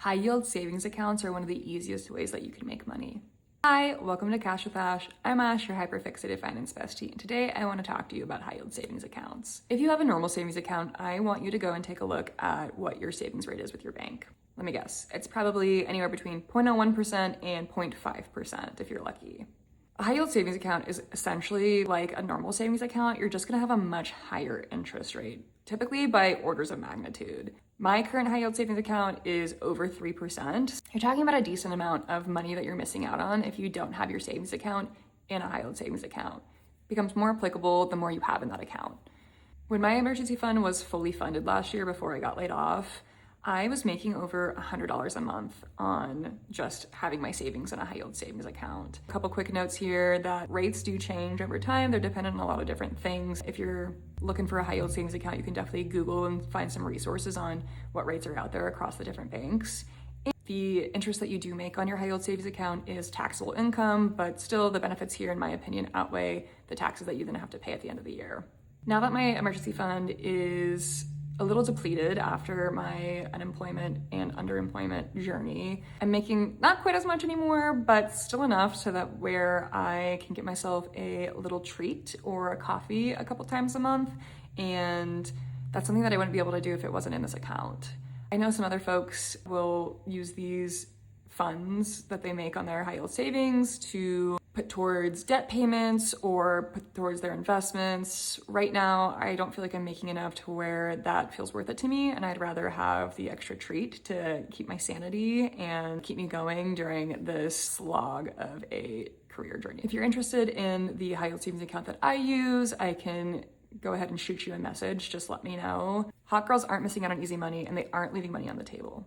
High yield savings accounts are one of the easiest ways that you can make money. Hi, welcome to Cash with Ash. I'm Ash, your hyper-fixated finance bestie, and today I want to talk to you about high yield savings accounts. If you have a normal savings account, I want you to go and take a look at what your savings rate is with your bank. Let me guess, it's probably anywhere between 0.01% and 0.5% if you're lucky. A high yield savings account is essentially like a normal savings account. You're just gonna have a much higher interest rate, typically by orders of magnitude. My current high yield savings account is over 3%. You're talking about a decent amount of money that you're missing out on if you don't have your savings account in a high yield savings account. It becomes more applicable the more you have in that account. When my emergency fund was fully funded last year before I got laid off, I was making over $100 a month on just having my savings in a high yield savings account. A couple quick notes here that rates do change over time. They're dependent on a lot of different things. If you're looking for a high yield savings account, you can definitely Google and find some resources on what rates are out there across the different banks. The interest that you do make on your high yield savings account is taxable income, but still the benefits here, in my opinion, outweigh the taxes that you then have to pay at the end of the year. Now that my emergency fund is a little depleted after my unemployment and underemployment journey, I'm making not quite as much anymore, but still enough so that where I can get myself a little treat or a coffee a couple times a month. And that's something that I wouldn't be able to do if it wasn't in this account. I know some other folks will use these funds that they make on their high yield savings to put towards debt payments or put towards their investments. Right now, I don't feel like I'm making enough to where that feels worth it to me, and I'd rather have the extra treat to keep my sanity and keep me going during this slog of a career journey. If you're interested in the high yield savings account that I use, I can go ahead and shoot you a message. Just let me know. Hot girls aren't missing out on easy money, and they aren't leaving money on the table.